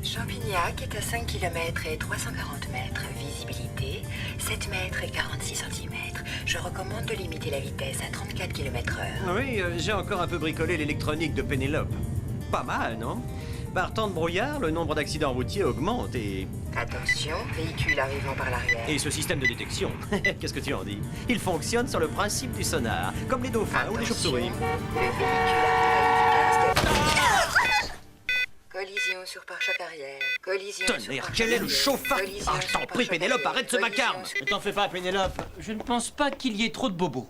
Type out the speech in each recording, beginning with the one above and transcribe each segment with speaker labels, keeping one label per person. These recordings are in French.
Speaker 1: Champignac est à 5 km et 340 mètres. Visibilité, 7 mètres et 46 cm. Je recommande de limiter la vitesse à 34 km/h.
Speaker 2: Oui, j'ai encore un peu bricolé l'électronique de Pénélope. Pas mal, non? Par temps de brouillard, le nombre d'accidents routiers augmente et...
Speaker 1: Attention, véhicule arrivant par l'arrière.
Speaker 2: Et ce système de détection, qu'est-ce que tu en dis? Il fonctionne sur le principe du sonar, comme les dauphins ou les chauves-souris.
Speaker 1: Le véhicule arrive à une vitesse de... Collision sur pare-choc arrière. Collision
Speaker 2: Tonnerre,
Speaker 1: sur
Speaker 2: quel est le
Speaker 1: pare-choc
Speaker 2: chauffard?
Speaker 1: arrière.
Speaker 2: Ah, je t'en prie, Pénélope, arrête ce vacarme!
Speaker 3: Ne t'en fais pas, Pénélope. Je ne pense pas qu'il y ait trop de bobos.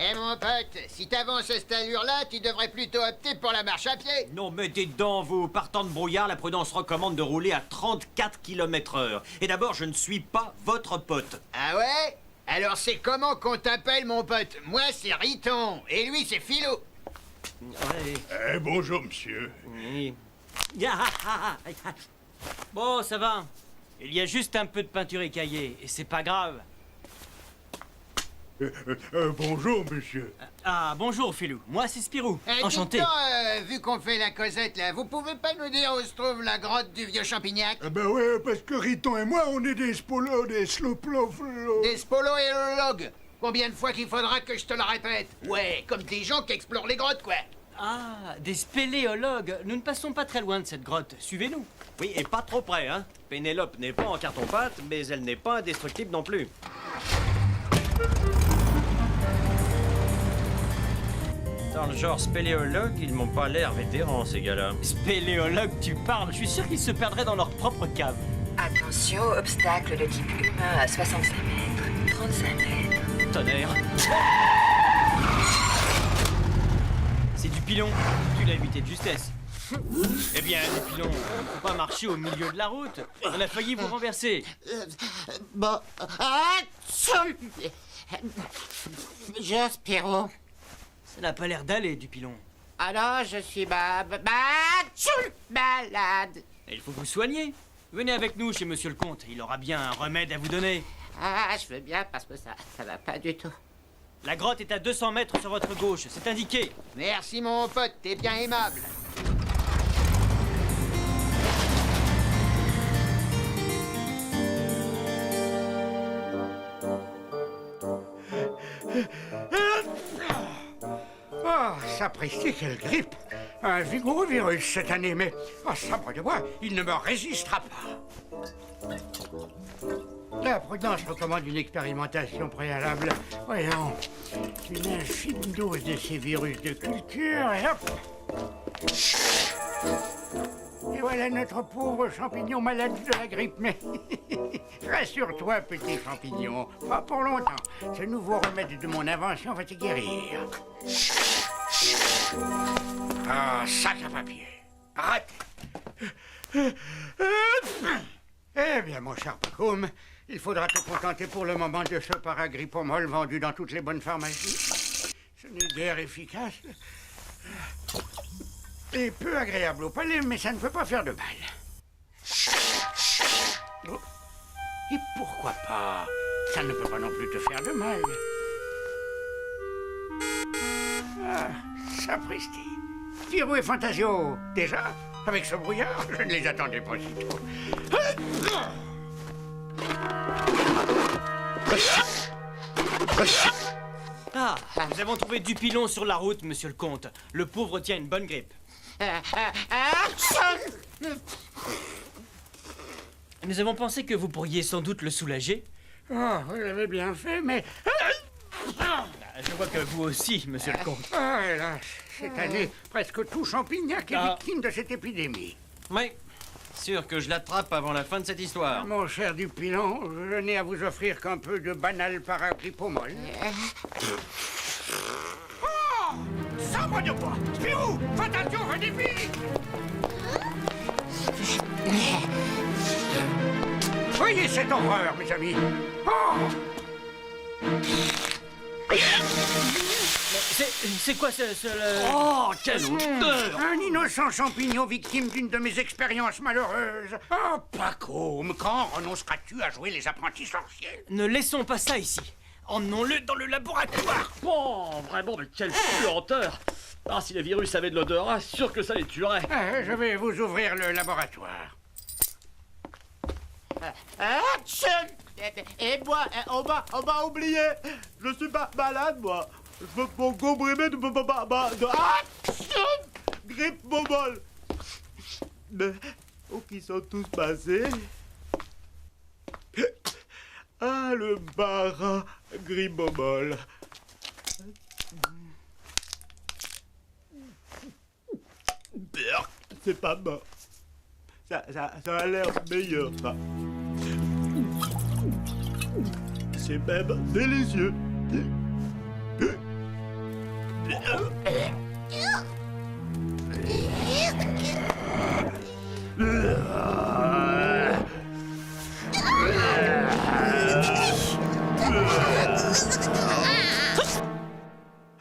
Speaker 4: Eh mon pote, si t'avances à cette allure-là, tu devrais plutôt opter pour la marche à pied.
Speaker 2: Non, mettez dedans, vous. Par temps de brouillard, la prudence recommande de rouler à 34 km/h. Et d'abord, je ne suis pas votre pote.
Speaker 4: Ah ouais? Alors c'est comment qu'on t'appelle, mon pote? Moi, c'est Riton, et lui, c'est Philo.
Speaker 2: Ouais.
Speaker 5: Bonjour, monsieur.
Speaker 2: Oui.
Speaker 3: Bon, ça va. Il y a juste un peu de peinture écaillée, et c'est pas grave.
Speaker 5: Bonjour, monsieur.
Speaker 3: Ah, bonjour, Philou. Moi, c'est Spirou.
Speaker 4: Eh,
Speaker 3: Enchanté.
Speaker 4: dites donc, vu qu'on fait la causette, là, vous pouvez pas nous dire où se trouve la grotte du vieux Champignac?
Speaker 5: Ben ouais, parce que Riton et moi, on est des spolos, des sloplophlos.
Speaker 4: Des spolo-élologues. Combien de fois qu'il faudra que je te le répète? Ouais, comme des gens qui explorent les grottes, quoi.
Speaker 3: Ah, des spéléologues. Nous ne passons pas très loin de cette grotte. Suivez-nous.
Speaker 2: Oui, et pas trop près, hein. Pénélope n'est pas en carton-pâte, mais elle n'est pas indestructible non plus. Dans le genre spéléologue, ils m'ont pas l'air vétérans, ces gars-là.
Speaker 3: Spéléologue, tu parles. Je suis sûr qu'ils se perdraient dans leur propre cave.
Speaker 1: Attention, obstacle de type humain à 65 mètres. 35 mètres.
Speaker 3: Tonnerre. C'est du pilon. Tu l'as évité de justesse. Eh bien, du pilon, faut pas marcher au milieu de la route. On a failli vous renverser.
Speaker 4: Bon. Je, Spirou.
Speaker 3: Ça n'a pas l'air d'aller, du pilon.
Speaker 4: Alors, je suis malade.
Speaker 3: Et il faut vous soigner. Venez avec nous chez Monsieur le Comte. Il aura bien un remède à vous donner.
Speaker 4: Ah, je veux bien parce que ça va pas du tout.
Speaker 3: La grotte est à 200 mètres sur votre gauche. C'est indiqué.
Speaker 4: Merci, mon pote, t'es bien aimable.
Speaker 6: Oh, sapristi, quelle grippe! Un vigoureux virus cette année, mais, oh, sabre de bois, il ne me résistera pas. La prudence recommande une expérimentation préalable. Voyons, une infime dose de ces virus de culture, et hop! Et voilà notre pauvre champignon malade de la grippe, mais rassure-toi, petit champignon, pas pour longtemps. Ce nouveau remède de mon invention va te guérir. Ah, sac à papier. Arrête. Eh bien, mon cher Pacoum, il faudra te contenter pour le moment de ce paragripomol vendu dans toutes les bonnes pharmacies. Ce n'est guère efficace. Et peu agréable au palais, mais ça ne peut pas faire de mal. Oh. Et pourquoi pas? Ça ne peut pas non plus te faire de mal. Ah, sapristi. Spirou et Fantasio, déjà? Avec ce brouillard, je ne les attendais pas si tôt.
Speaker 3: Ah, nous avons trouvé du pilon sur la route, Monsieur le Comte. Le pauvre tient une bonne grippe. Nous avons pensé que vous pourriez sans doute le soulager.
Speaker 6: Oh, vous l'avez bien fait, mais...
Speaker 3: Je vois que vous aussi, Monsieur le Comte.
Speaker 6: Ah, hélas, cette année, presque tout Champignac est victime de cette épidémie.
Speaker 2: Oui, sûr que je l'attrape avant la fin de cette histoire.
Speaker 6: Mon cher Dupilon, je n'ai à vous offrir qu'un peu de banal paragripomol. Oh! Sabre de bois! Spirou! Fantasio, venez vite! Voyez cette horreur, mes amis! Oh!
Speaker 3: C'est quoi
Speaker 2: Oh, quelle odeur!
Speaker 6: Un innocent champignon victime d'une de mes expériences malheureuses. Oh, Pacôme, quand renonceras-tu à jouer les apprentis sorciers?
Speaker 3: Ne laissons pas ça ici. Emmenons-le dans le laboratoire.
Speaker 7: Bon, vraiment, mais quelle puanteur! Ah, si les virus avaient de l'odorat, sûr que ça les tuerait.
Speaker 6: Je vais vous ouvrir le laboratoire.
Speaker 8: Et moi, on m'a oublié. Je suis pas malade, moi. Je veux mon comprimé de grippe bobole. Mais où qu'ils sont tous passés? Ah, le barin grippe-bobole. C'est pas bon. Ça a l'air meilleur, ça. C'est même délicieux.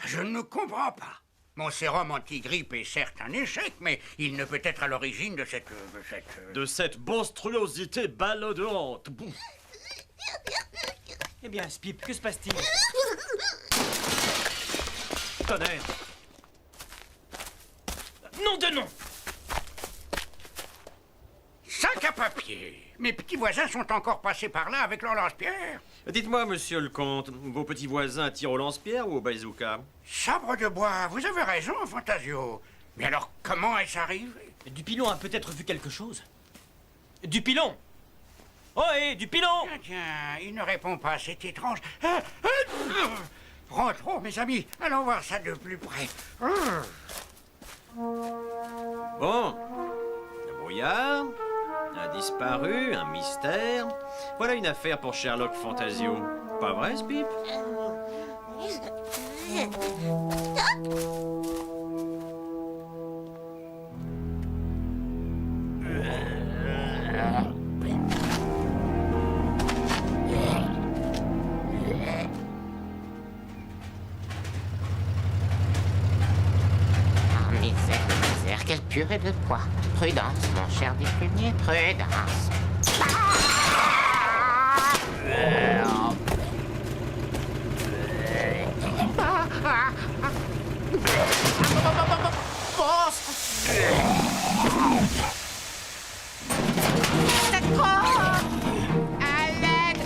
Speaker 6: Je ne comprends pas. Mon sérum anti-grippe est certes un échec, mais il ne peut être à l'origine de cette...
Speaker 7: De cette monstruosité balodorante.
Speaker 3: Eh bien, Spip, que se passe-t-il?
Speaker 2: Tonnerre!
Speaker 3: Nom de nom!
Speaker 6: Sac à papier. Mes petits voisins sont encore passés par là avec leur lance-pierre.
Speaker 2: Dites-moi, monsieur le comte, vos petits voisins tirent au lance-pierre ou au bazooka?
Speaker 6: Sabre de bois, vous avez raison, Fantasio. Mais alors, comment est-ce arrivé?
Speaker 3: Dupilon a peut-être vu quelque chose. Dupilon! Oh, hé, Dupilon!
Speaker 6: Tiens, il ne répond pas, c'est étrange. Rentrons, mes amis, allons voir ça de plus près.
Speaker 2: Bon, le brouillard, un disparu, un mystère. Voilà une affaire pour Sherlock Fantasio. Pas vrai, Spip?
Speaker 9: Misère, quelle purée de poids. Prudence, mon cher déplumier, prudence.
Speaker 8: C'est trop! À l'aide!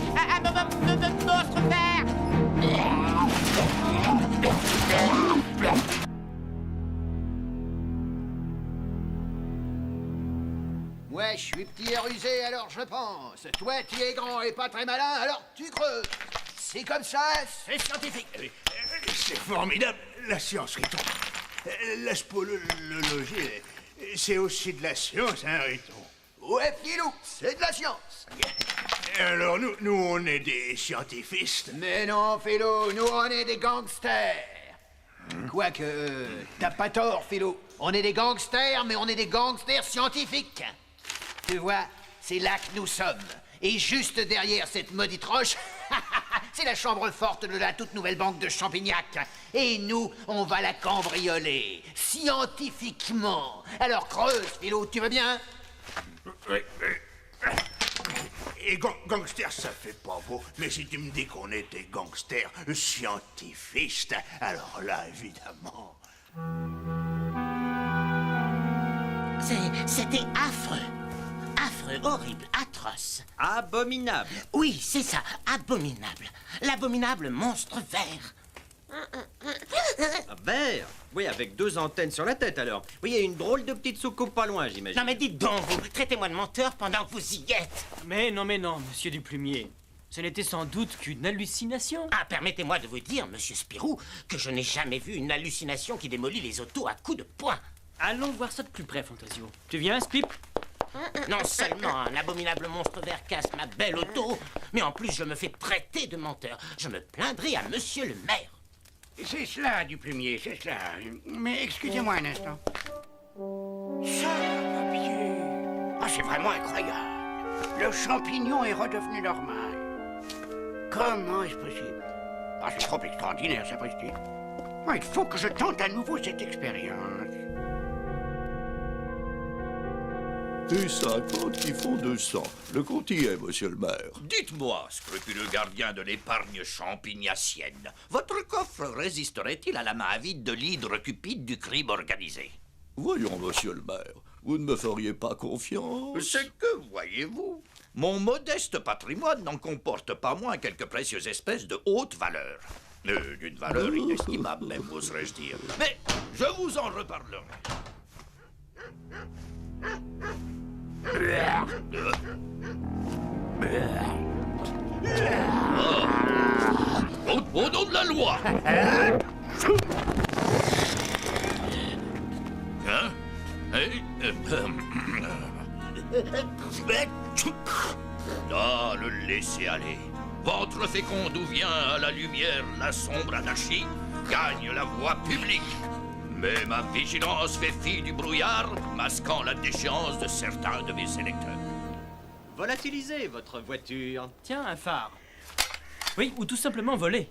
Speaker 8: Monstre vert!
Speaker 4: Ouais, je suis petit et rusé, alors je pense. Toi, tu es grand et pas très malin, alors tu creuses. C'est comme ça, c'est scientifique.
Speaker 5: C'est formidable, la science, Riton. La spolologie, c'est aussi de la science, hein, Riton?
Speaker 4: Ouais, Filou, c'est de la science.
Speaker 5: Alors, nous, on est des scientifistes.
Speaker 4: Mais non, Philo, nous, on est des gangsters. Quoique, t'as pas tort, Philo. On est des gangsters, mais on est des gangsters scientifiques. Tu vois, c'est là que nous sommes. Et juste derrière cette maudite roche, c'est la chambre forte de la toute nouvelle banque de Champignac. Et nous, on va la cambrioler, scientifiquement. Alors creuse, Philo, tu veux bien?
Speaker 5: Et gangster, ça fait pas beau. Mais si tu me dis qu'on était gangsters scientifistes, alors là, évidemment...
Speaker 9: C'était affreux. Affreux, horrible, atroce.
Speaker 2: Abominable.
Speaker 9: Oui, c'est ça, abominable. L'abominable monstre vert.
Speaker 2: Un verre? Oui, avec 2 antennes sur la tête, alors. Oui, il y a une drôle de petite soucoupe pas loin, j'imagine.
Speaker 9: Non mais dites donc, vous, traitez-moi de menteur pendant que vous y êtes.
Speaker 3: Mais non, monsieur Duplumier. Ce n'était sans doute qu'une hallucination.
Speaker 9: Ah, permettez-moi de vous dire, monsieur Spirou, que je n'ai jamais vu une hallucination qui démolit les autos à coups de poing.
Speaker 3: Allons voir ça de plus près, Fantasio. Tu viens, Spip?
Speaker 9: Non seulement un abominable monstre vert casse ma belle auto, mais en plus je me fais traiter de menteur. Je me plaindrai à monsieur le maire.
Speaker 6: C'est cela, Duplumier, c'est cela. Mais excusez-moi un instant. Sac à papier. Ah, c'est vraiment incroyable. Le champignon est redevenu normal. Comment est-ce possible? Ah, c'est trop extraordinaire, sapristi. Il faut que je tente à nouveau cette expérience.
Speaker 10: Et 50 qui font 200. Le compte y est, monsieur le maire.
Speaker 11: Dites-moi, scrupuleux gardien de l'épargne champignacienne, votre coffre résisterait-il à la main avide de l'hydre cupide du crime organisé?
Speaker 10: Voyons, monsieur le maire, vous ne me feriez pas confiance?
Speaker 11: C'est que, voyez-vous, mon modeste patrimoine n'en comporte pas moins quelques précieuses espèces de haute valeur. D'une valeur inestimable, même, oserais-je dire. Mais je vous en reparlerai.
Speaker 10: Au nom de la loi!
Speaker 11: Hein? Ah, le laisser aller. Ventre fécond d'où vient à la lumière la sombre anarchie gagne la voie publique. Mais ma vigilance fait fi du brouillard, masquant la déchéance de certains de mes électeurs.
Speaker 2: Volatilisez votre voiture.
Speaker 3: Tiens, un phare. Oui, ou tout simplement voler.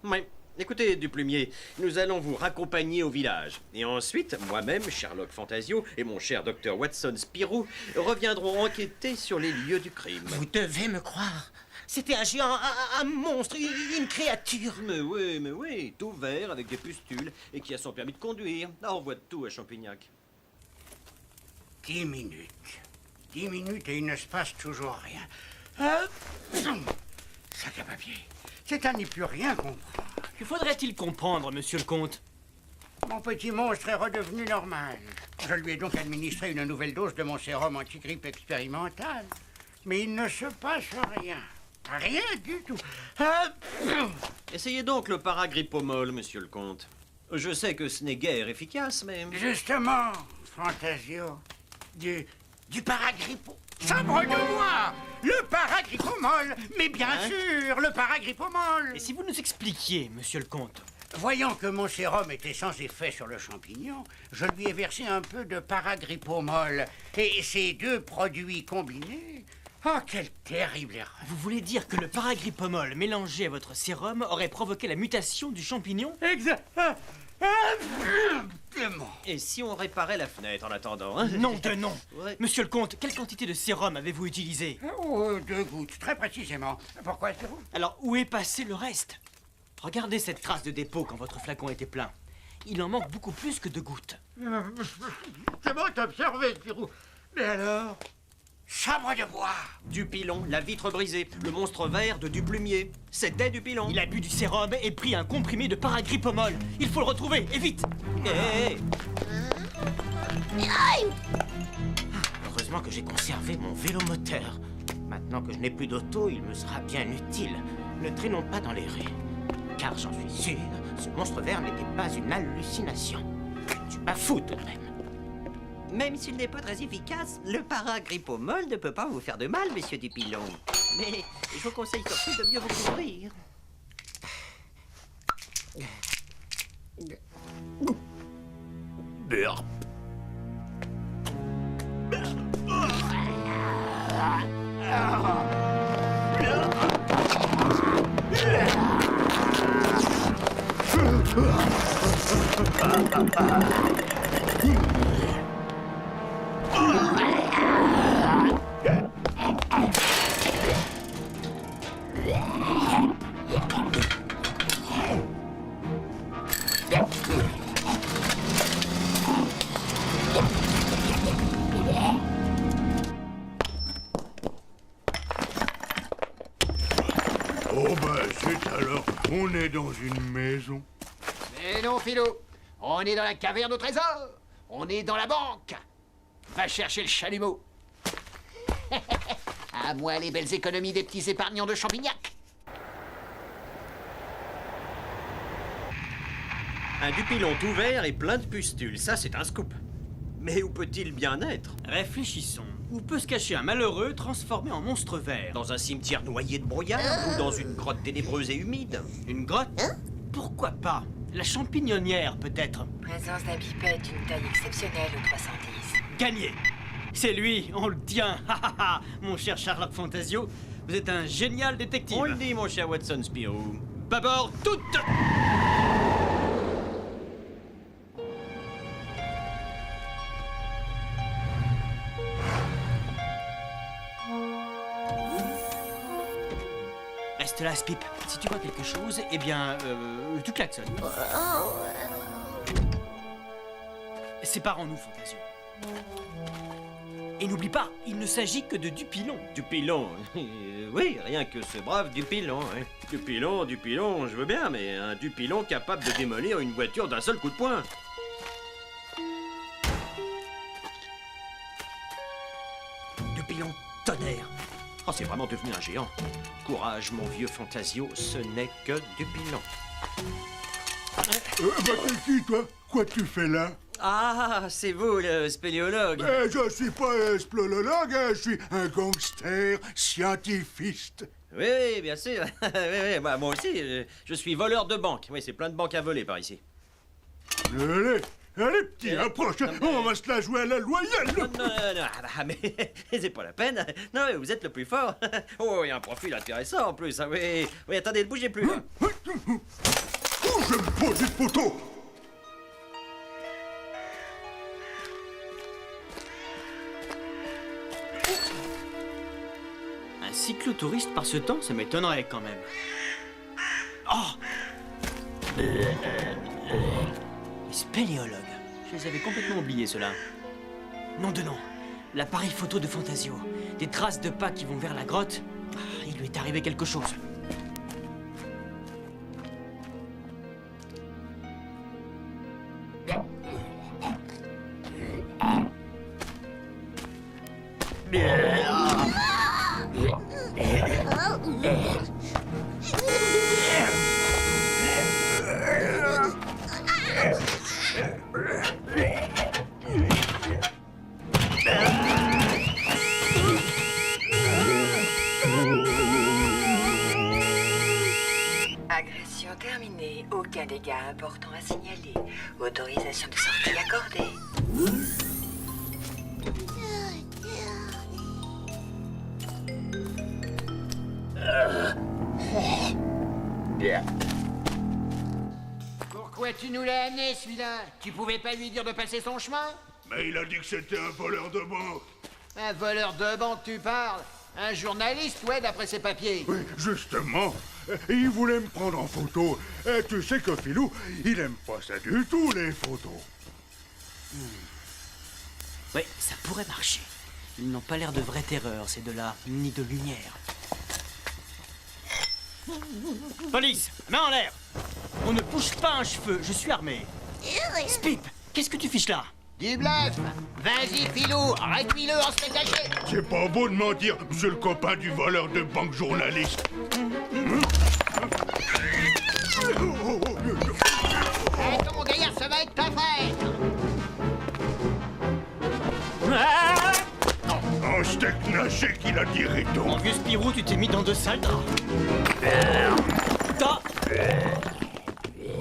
Speaker 2: Oui. Écoutez, Duplumier, nous allons vous raccompagner au village. Et ensuite, moi-même, Sherlock Fantasio et mon cher docteur Watson Spirou reviendront enquêter sur les lieux du crime.
Speaker 9: Vous devez me croire. C'était un géant, un monstre, une créature.
Speaker 2: Mais oui, tout vert avec des pustules et qui a son permis de conduire. Ah, on voit tout à Champignac.
Speaker 6: 10 minutes. 10 minutes et il ne se passe toujours rien. Sac à papier. C'est à n'y plus rien comprendre.
Speaker 3: Que faudrait-il comprendre, monsieur le comte?
Speaker 6: Mon petit monstre est redevenu normal. Je lui ai donc administré une nouvelle dose de mon sérum anti-grippe expérimental. Mais il ne se passe rien. Rien du tout.
Speaker 2: Essayez donc le paragripomol, monsieur le comte. Je sais que ce n'est guère efficace, mais...
Speaker 6: Justement, Fantasio, du paragripo. Sabre de bois! Le paragripomol! Mais bien sûr, le paragripomol!
Speaker 3: Et si vous nous expliquiez, monsieur le comte?
Speaker 6: Voyant que mon sérum était sans effet sur le champignon, je lui ai versé un peu de paragripomol. Et ces deux produits combinés... Oh, quelle terrible erreur!
Speaker 3: Vous voulez dire que le paragripomol mélangé à votre sérum aurait provoqué la mutation du champignon?
Speaker 6: Exactement!
Speaker 2: Et si on réparait la fenêtre en attendant, hein?
Speaker 3: Non de non!
Speaker 2: Ouais.
Speaker 3: Monsieur le comte, quelle quantité de sérum avez-vous utilisé?
Speaker 6: Oh, 2 gouttes, très précisément. Pourquoi est-ce que vous...
Speaker 3: Alors, où est passé le reste? Regardez cette trace de dépôt quand votre flacon était plein. Il en manque beaucoup plus que 2 gouttes.
Speaker 6: C'est bon, t'as observé, Spirou. Mais alors... Sabre de bois!
Speaker 2: Dupilon, la vitre brisée, le monstre vert de Duplumier. C'était Dupilon.
Speaker 3: Il a bu du sérum et pris un comprimé de paragripomol. Il faut le retrouver, et vite!
Speaker 2: Hé,
Speaker 9: Heureusement que j'ai conservé mon vélomoteur. Maintenant que je n'ai plus d'auto, il me sera bien utile. Ne traînons pas dans les rues. Car j'en suis sûr, ce monstre vert n'était pas une hallucination. Tu bafoues tout de même.
Speaker 1: Même s'il n'est pas très efficace, le paragripomol ne peut pas vous faire de mal, monsieur Dupilon. Mais je vous conseille surtout de mieux vous couvrir.
Speaker 5: Oh ben, c'est alors, on est dans une maison.
Speaker 4: Mais non, Philo. On est dans la caverne au trésor. On est dans la banque. Va chercher le chalumeau. À moi les belles économies des petits épargnants de Champignac.
Speaker 2: un Dupilon tout vert et plein de pustules, ça c'est un scoop. Mais où peut-il bien être?
Speaker 3: Réfléchissons. Où peut se cacher un malheureux transformé en monstre vert?
Speaker 2: Dans un cimetière noyé de brouillard ou dans une grotte ténébreuse et humide?
Speaker 3: Une grotte? Pourquoi pas? La champignonnière, peut-être.
Speaker 1: Présence d'un bipède d'une taille exceptionnelle au 310.
Speaker 3: Gagné! C'est lui, on le tient. Mon cher Sherlock Fantasio, vous êtes un génial détective.
Speaker 2: On le dit, mon cher Watson Spirou.
Speaker 3: Bâbord, toutes! reste là, Spip. Si tu vois quelque chose, eh bien, tu klaxonnes. Séparons-nous, Fantasio. Et n'oublie pas, il ne s'agit que de Dupilon.
Speaker 2: Dupilon, oui, rien que ce brave Dupilon. Hein. Dupilon, je veux bien, mais un Dupilon capable de démolir une voiture d'un seul coup de poing.
Speaker 3: Dupilon, tonnerre.
Speaker 2: Oh, c'est vraiment devenu un géant. Courage, mon vieux Fantasio, ce n'est que Dupilon.
Speaker 5: T'es qui, toi? Quoi tu fais là?
Speaker 2: Ah, c'est vous, le spéléologue.
Speaker 5: Je suis pas un spéléologue, je suis un gangster scientifiste.
Speaker 2: Oui, bien sûr. Oui, bah, moi aussi, je suis voleur de banque. Oui, c'est plein de banques à voler par ici.
Speaker 5: Allez, petit, approche, on va se la jouer à la loyale.
Speaker 2: Non, mais c'est pas la peine. Non, mais vous êtes le plus fort. Oh, il y a un profil intéressant en plus. Hein. Oui, attendez, ne bougez plus. Là.
Speaker 5: J'aime pas des photos.
Speaker 3: Un cyclotouriste par ce temps, ça m'étonnerait quand même. Oh! Les spéléologues. Je les avais complètement oubliés, ceux-là. Nom de nom. L'appareil photo de Fantasio. Des traces de pas qui vont vers la grotte. Ah, il lui est arrivé quelque chose.
Speaker 1: Agression terminée. Aucun dégât important à signaler. Autorisation de sortie accordée.
Speaker 4: Pourquoi tu nous l'as amené, celui-là? Tu pouvais pas lui dire de passer son chemin?
Speaker 5: Mais il a dit que c'était un voleur de banque.
Speaker 4: Un voleur de banque, tu parles? Un journaliste, ouais, d'après ses papiers.
Speaker 5: Oui, justement. Il voulait me prendre en photo. Et tu sais que Philou, il aime pas ça du tout, les photos.
Speaker 3: Oui, ça pourrait marcher. Ils n'ont pas l'air de vraie terreur, ces deux-là, ni de lumière. Police, main en l'air! On ne bouge pas un cheveu, je suis armé. Spip, qu'est-ce que tu fiches là?
Speaker 4: Du bluff! Vas-y, Filou, réduis-le en se caché!
Speaker 5: C'est pas beau de mentir, monsieur le copain du voleur de banque journaliste.
Speaker 4: Attends, mon gaillard, ça va être ta fête!
Speaker 5: Un steak naché qu'il a dit Riton.
Speaker 3: Mon vieux Spirou, tu t'es mis dans de sales draps. Ta...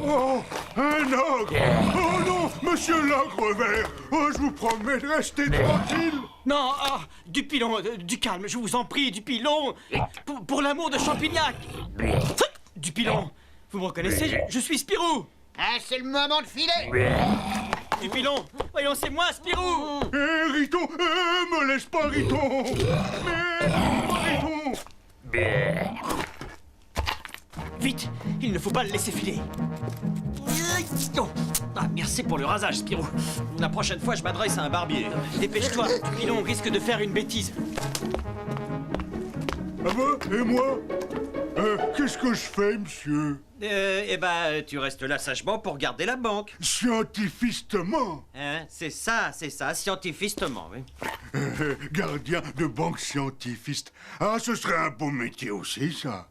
Speaker 5: Oh, un ogre! Oh non, monsieur l'ogre vert! Oh, je vous promets de rester tranquille!
Speaker 3: Non, ah, Dupilon, du calme, je vous en prie, Dupilon! Pour l'amour de Champignac! Dupilon, vous me reconnaissez, je suis Spirou!
Speaker 4: Ah, c'est le moment de filer!
Speaker 3: Dupilon, voyons, c'est moi, Spirou!
Speaker 5: Riton, me laisse pas, Riton! Mais, Riton!
Speaker 3: Vite, il ne faut pas le laisser filer.
Speaker 2: Oh. Ah, merci pour le rasage, Spirou. La prochaine fois, je m'adresse à un barbier.
Speaker 3: Dépêche-toi, Dupilon risque de faire une bêtise.
Speaker 5: Ah bah, et moi? Qu'est-ce que je fais, monsieur?
Speaker 2: Eh ben, tu restes là sagement pour garder la banque.
Speaker 5: Scientifistement.
Speaker 2: Hein, c'est ça, scientifistement, oui.
Speaker 5: Gardien de banque scientifiste. Ah, ce serait un beau métier aussi, ça.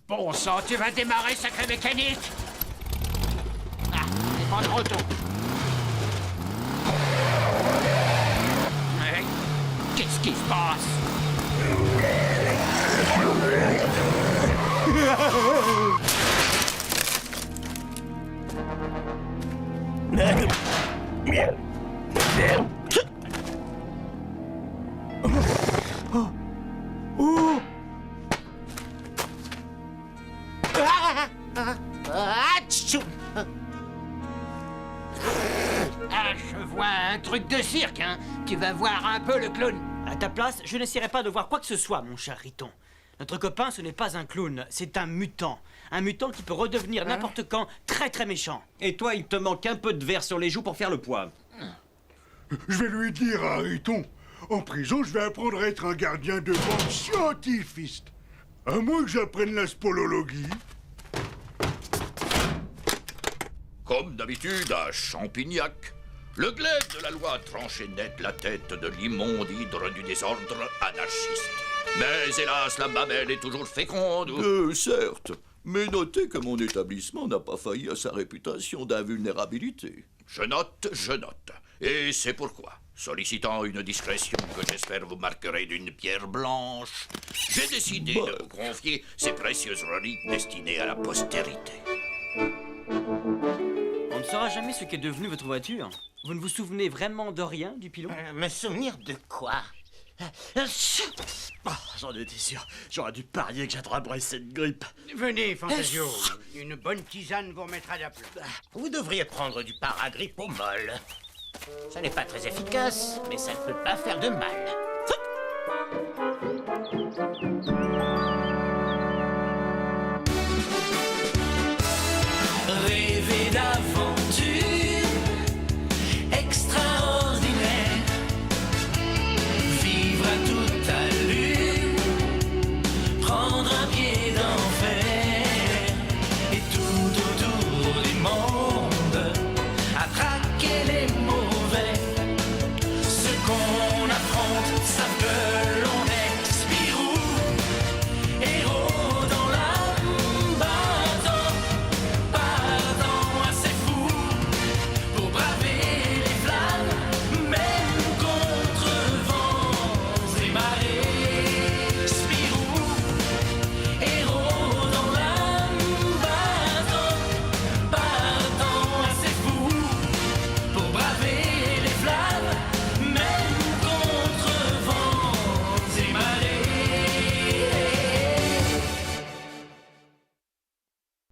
Speaker 4: Bon sang, tu vas démarrer, sacré mécanique! Ah, c'est pas trop tôt. Mais qu'est-ce qui se passe? je vois un truc de cirque, hein. Tu vas voir un peu le clown.
Speaker 3: À ta place, je n'essaierai pas de voir quoi que ce soit, mon cher Riton. Notre copain, ce n'est pas un clown, c'est un mutant. Un mutant qui peut redevenir n'importe quand très très méchant.
Speaker 2: Et toi, il te manque un peu de verre sur les joues pour faire le poids.
Speaker 5: Je vais lui dire à Riton. En prison, je vais apprendre à être un gardien de banque scientifiste. À moins que j'apprenne la spolologie.
Speaker 11: Comme d'habitude, à Champignac, le glaive de la loi a tranché net la tête de l'immonde hydre du désordre anarchiste. Mais hélas, la mamelle est toujours féconde.
Speaker 10: Certes, mais notez que mon établissement n'a pas failli à sa réputation d'invulnérabilité.
Speaker 11: Je note. Et c'est pourquoi, sollicitant une discrétion que j'espère vous marquerez d'une pierre blanche, j'ai décidé de vous confier ces précieuses reliques destinées à la postérité.
Speaker 3: On ne saura jamais ce qu'est devenu votre voiture. Vous ne vous souvenez vraiment de rien du pilon?
Speaker 9: Me souvenir de quoi?
Speaker 7: Oh, j'en étais sûr. J'aurais dû parier que j'attraperais cette grippe.
Speaker 6: Venez, Fantasio. Une bonne tisane vous remettra d'aplomb.
Speaker 9: Vous devriez prendre du paragrippe au molle. Ça n'est pas très efficace, mais ça ne peut pas faire de mal.